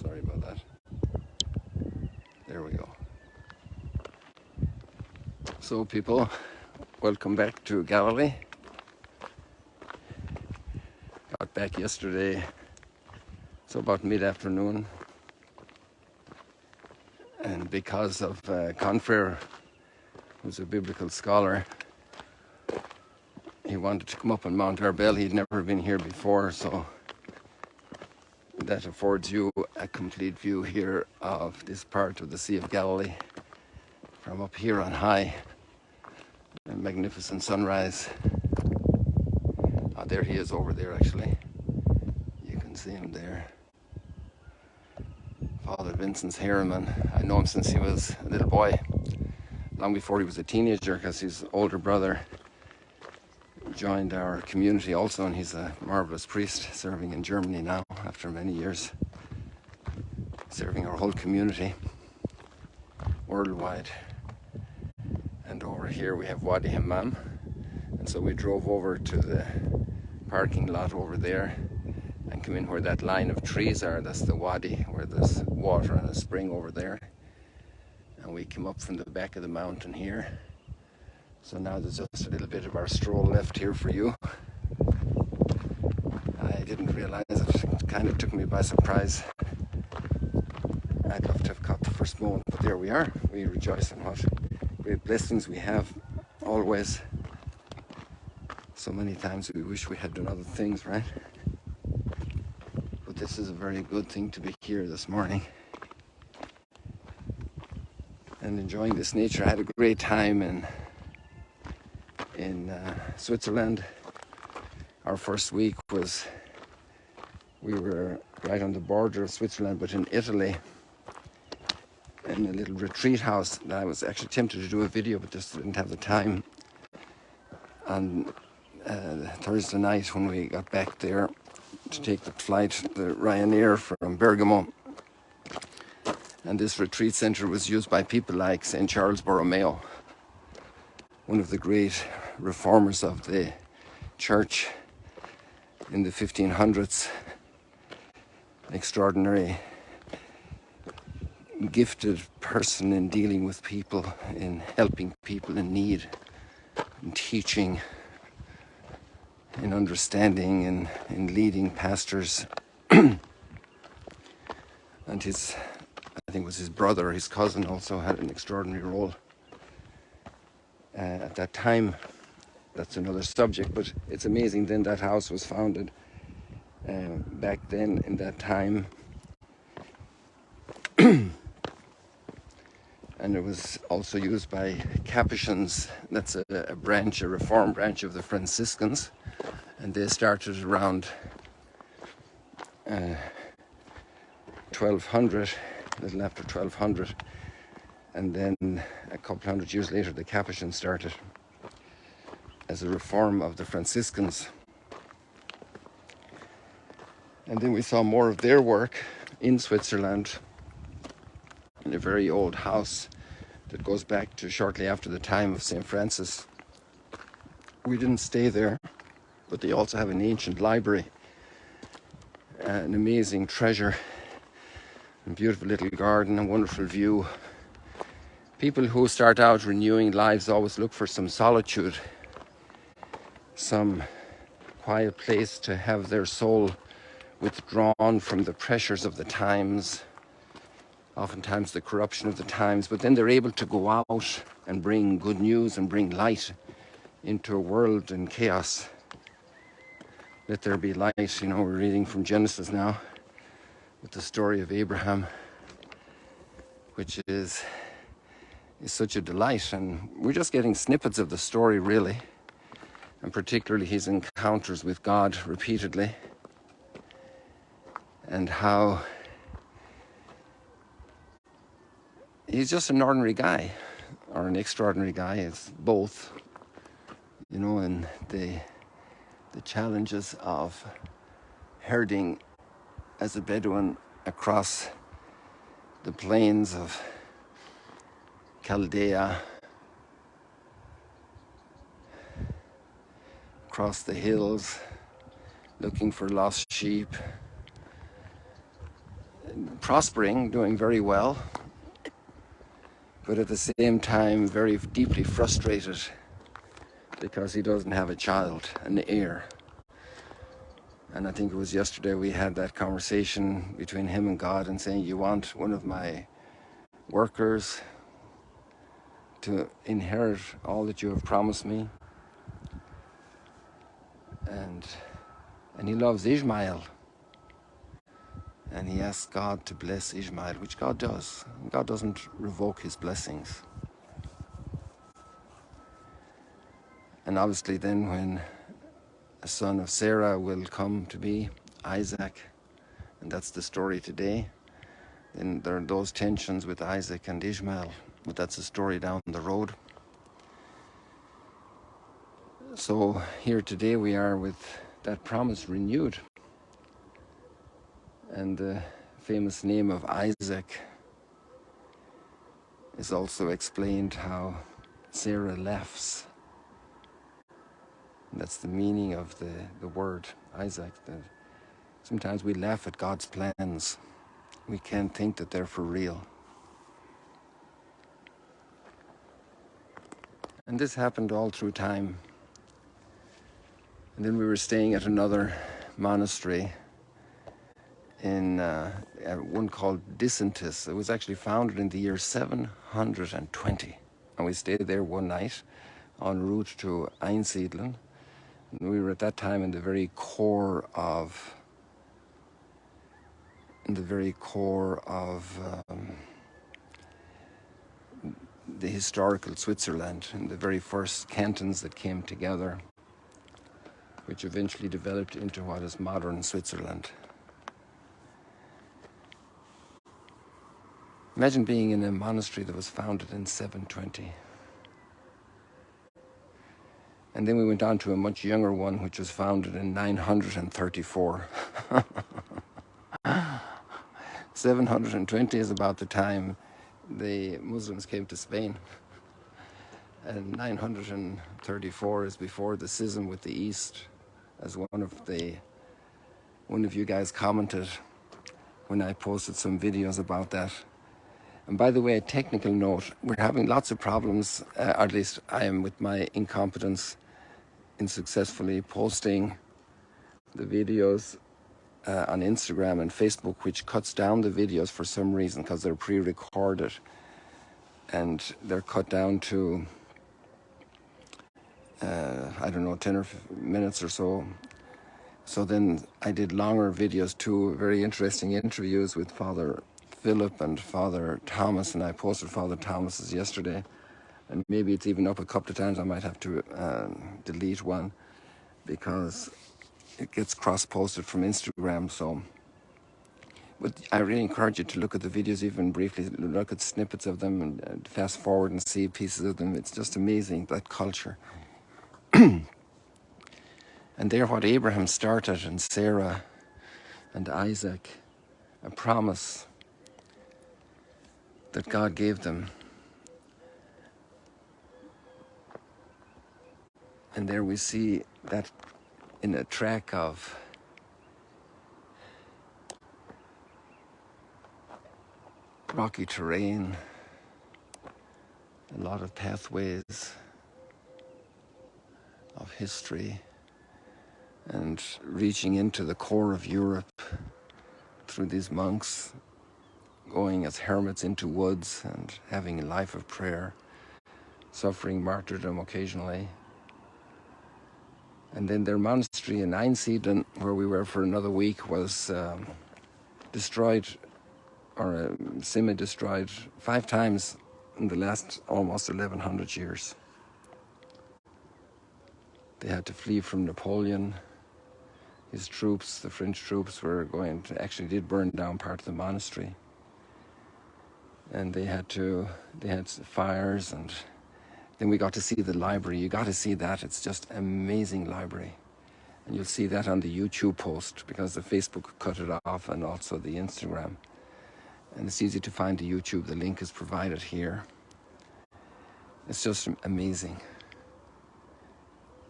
Sorry about that. There we go. So people, welcome back to Galilee. Got back yesterday, so about mid-afternoon. And because of Confrere, who's a biblical scholar, he wanted to come up on Mount Arbel. He'd never been here before, so that affords you a complete view here of this part of the Sea of Galilee from up here on high. A magnificent sunrise. Oh, there he is over there, actually. You can see him there. Father Vincent's Harriman. I know him since he was a little boy, long before he was a teenager, because his older brother joined our community also, and he's a marvelous priest serving in Germany now after many years, serving our whole community worldwide. And over here we have Wadi Hammam, and so we drove over to the parking lot over there and come in where that line of trees are. That's the wadi, where there's water and a spring over there, and we came up from the back of the mountain here. So now there's just a little bit of our stroll left here for you. I didn't realize it kind of took me by surprise. I'd love to have caught the first moment, but there we are. We rejoice in what great blessings we have always. So many times we wish we had done other things, right? But this is a very good thing to be here this morning and enjoying this nature. I had a great time in Switzerland. Our first week was, we were right on the border of Switzerland, but in Italy, in a little retreat house that I was actually tempted to do a video, but just didn't have the time. On Thursday night when we got back there to take the flight, the Ryanair from Bergamo, and this retreat center was used by people like St. Charles Borromeo, one of the great reformers of the church in the 1500s, an extraordinary gifted person in dealing with people, in helping people in need, in teaching, in understanding, in leading pastors. And his, I think it was his brother, his cousin, also had an extraordinary role at that time. That's another subject, but it's amazing then that house was founded back then in that time. And it was also used by Capuchins. That's a branch, a reform branch of the Franciscans. And they started around 1200, a little after 1200. And then a couple hundred years later, the Capuchins started as a reform of the Franciscans. And then we saw more of their work in Switzerland, in a very old house that goes back to shortly after the time of St. Francis. We didn't stay there, but they also have an ancient library, an amazing treasure, a beautiful little garden, a wonderful view. People who start out renewing lives always look for some solitude, some quiet place to have their soul withdrawn from the pressures of the times, oftentimes the corruption of the times, but then they're able to go out and bring good news and bring light into a world in chaos. Let there be light. You know, we're reading from Genesis now with the story of Abraham, which is such a delight, and we're just getting snippets of the story, really, and particularly his encounters with God repeatedly, and how he's just an ordinary guy, or an extraordinary guy. It's both, you know, and the challenges of herding as a Bedouin across the plains of Chaldea, across the hills, looking for lost sheep, prospering, doing very well, but at the same time very deeply frustrated because he doesn't have a child, an heir. And I think it was yesterday we had that conversation between him and God and saying, you want one of my workers to inherit all that you have promised me? And he loves Ishmael. And he asks God to bless Ishmael, which God does. God doesn't revoke his blessings. And obviously then when a son of Sarah will come to be, Isaac, and that's the story today, then there are those tensions with Isaac and Ishmael, but that's a story down the road. So here today we are with that promise renewed. And the famous name of Isaac is also explained how Sarah laughs. And that's the meaning of the word Isaac. That sometimes we laugh at God's plans. We can't think that they're for real. And this happened all through time. And then we were staying at another monastery in one called Disentis. It was actually founded in the year 720. And we stayed there one night en route to Einsiedeln. And we were at that time in the very core of the historical Switzerland, in the very first cantons that came together, which eventually developed into what is modern Switzerland. Imagine being in a monastery that was founded in 720. And then we went on to a much younger one, which was founded in 934. 720 is about the time the Muslims came to Spain. And 934 is before the schism with the East, as one of you guys commented when I posted some videos about that. And by the way, a technical note, we're having lots of problems, or at least I am, with my incompetence in successfully posting the videos on Instagram and Facebook, which cuts down the videos for some reason because they're pre-recorded and they're cut down to I don't know, 10 or 15 minutes or so. So then I did longer videos too, very interesting interviews with Father Philip and Father Thomas, and I posted Father Thomas's yesterday. And maybe it's even up a couple of times. I might have to delete one because it gets cross-posted from Instagram. So, but I really encourage you to look at the videos even briefly, look at snippets of them and fast forward and see pieces of them. It's just amazing, that culture. And they're what Abraham started, and Sarah and Isaac, a promise that God gave them. And there we see that in a track of rocky terrain, a lot of pathways of history, and reaching into the core of Europe through these monks, going as hermits into woods and having a life of prayer, suffering martyrdom occasionally. And then their monastery in Einsiedeln, where we were for another week, was destroyed, or semi-destroyed, 5 times in the last almost 1100 years. They had to flee from Napoleon. His troops, the French troops, actually did burn down part of the monastery. And they had fires, and then we got to see the library. You got to see that. It's just an amazing library. And you'll see that on the YouTube post, because the Facebook cut it off, and also the Instagram. And it's easy to find the YouTube. The link is provided here. It's just amazing.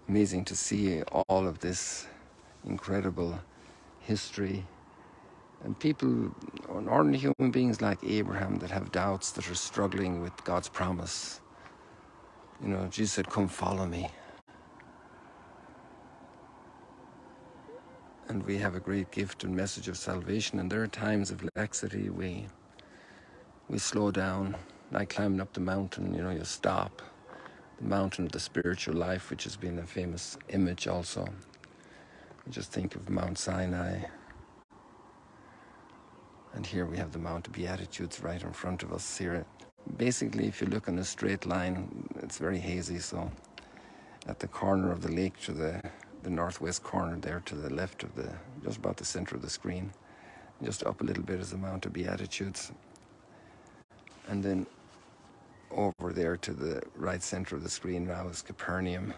Amazing to see all of this incredible history And people, ordinary human beings like Abraham that have doubts, that are struggling with God's promise. You know, Jesus said, come follow me. And we have a great gift and message of salvation. And there are times of laxity, we slow down, like climbing up the mountain, you know, you stop. The mountain of the spiritual life, which has been a famous image also. You just think of Mount Sinai. And here we have the Mount of Beatitudes right in front of us here. Basically, if you look on a straight line, it's very hazy, so at the corner of the lake to the northwest corner there to the left of just about the center of the screen, just up a little bit is the Mount of Beatitudes. And then over there to the right center of the screen now is Capernaum.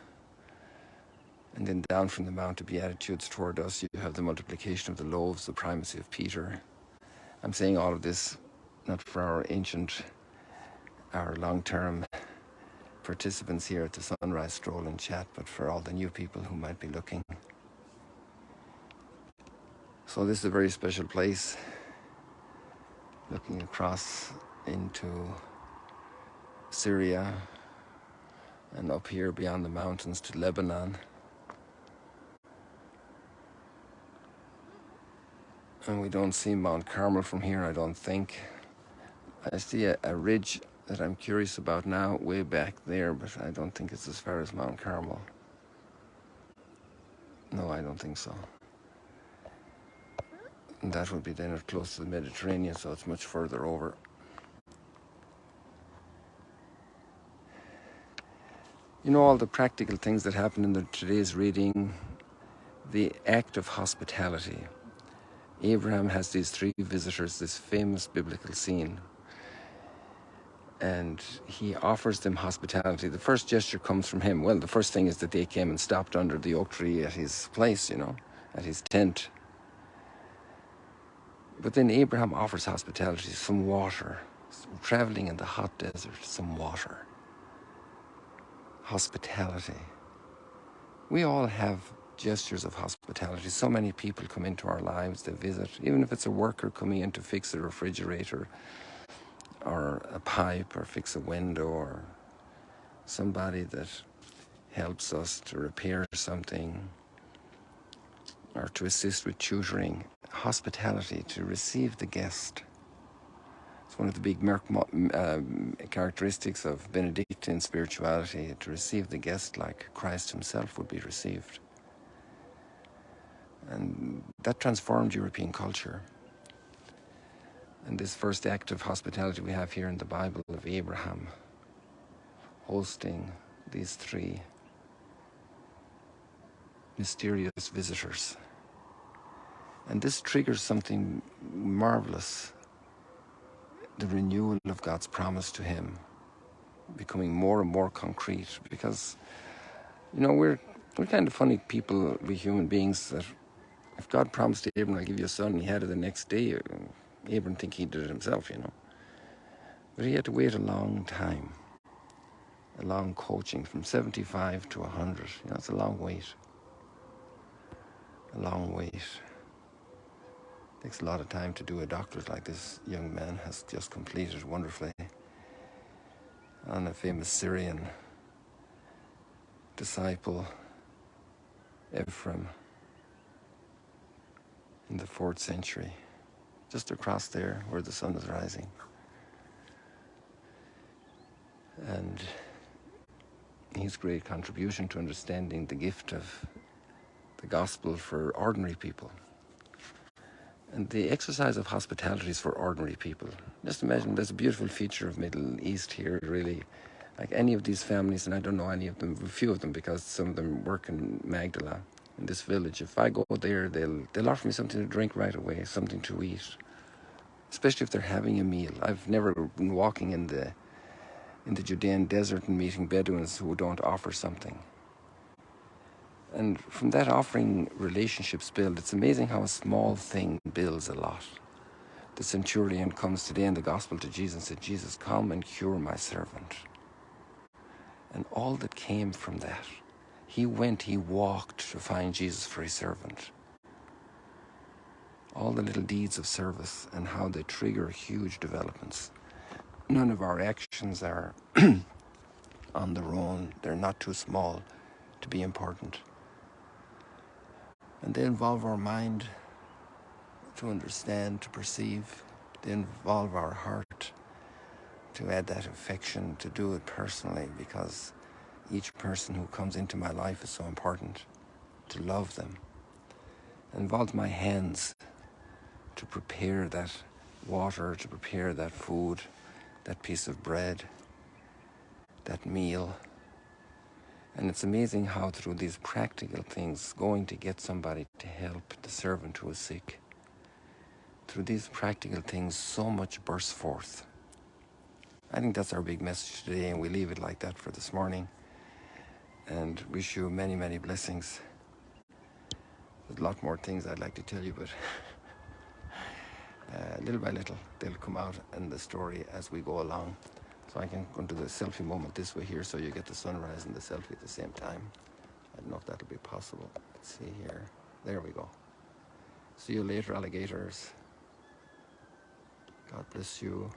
And then down from the Mount of Beatitudes toward us, you have the multiplication of the loaves, the primacy of Peter. I'm saying all of this not for our long-term participants here at the Sunrise Stroll and Chat, but for all the new people who might be looking. So this is a very special place, looking across into Syria and up here beyond the mountains to Lebanon. And we don't see Mount Carmel from here, I don't think. I see a ridge that I'm curious about now, way back there, but I don't think it's as far as Mount Carmel. No, I don't think so. And that would be then close to the Mediterranean, so it's much further over. You know, all the practical things that happen in today's reading, the act of hospitality. Abraham has these three visitors, this famous biblical scene, and he offers them hospitality. The first gesture comes from him. Well, the first thing is that they came and stopped under the oak tree at his place, you know, at his tent. But then Abraham offers hospitality, some water, traveling in the hot desert, some water. Hospitality. We all have gestures of hospitality. So many people come into our lives, they visit, even if it's a worker coming in to fix a refrigerator or a pipe or fix a window, or somebody that helps us to repair something or to assist with tutoring. Hospitality, to receive the guest. It's one of the big characteristics of Benedictine spirituality, to receive the guest like Christ himself would be received. And that transformed European culture. And this first act of hospitality we have here in the Bible of Abraham hosting these three mysterious visitors. And this triggers something marvelous, the renewal of God's promise to him, becoming more and more concrete. Because, you know, we're kind of funny people, we human beings, that if God promised to Abram, I'll give you a son, he had it the next day, Abram think he did it himself, you know. But he had to wait a long time, a long coaching, from 75 to 100. You know, it's a long wait. A long wait. Takes a lot of time to do a doctorate like this young man has just completed wonderfully on a famous Syrian disciple, Ephraim, in the 4th century, just across there where the sun is rising. And his great contribution to understanding the gift of the gospel for ordinary people. And the exercise of hospitality is for ordinary people. Just imagine, there's a beautiful feature of Middle East here, really. Like any of these families, and I don't know any of them, a few of them, because some of them work in Magdala, in this village. If I go there, they'll offer me something to drink right away, something to eat, especially if they're having a meal. I've never been walking in the Judean desert and meeting Bedouins who don't offer something. And from that offering, relationships build. It's amazing how a small thing builds a lot. The centurion comes today in the gospel to Jesus and said, Jesus, come and cure my servant. And all that came from that, he walked to find Jesus for his servant. all the little deeds of service and how they trigger huge developments. None of our actions are on their own. They're not too small to be important. And they involve our mind to understand, to perceive. They involve our heart to add that affection, to do it personally, because each person who comes into my life is so important, to love them. It involves my hands to prepare that water, to prepare that food, that piece of bread, that meal. And it's amazing how through these practical things, going to get somebody to help the servant who is sick, through these practical things, so much bursts forth. I think that's our big message today, and we leave it like that for this morning. And wish you many, many blessings. There's a lot more things I'd like to tell you, but little by little, they'll come out in the story as we go along. So I can go into the selfie moment this way here, so you get the sunrise and the selfie at the same time. I don't know if that'll be possible. Let's see here. There we go. See you later, alligators. God bless you.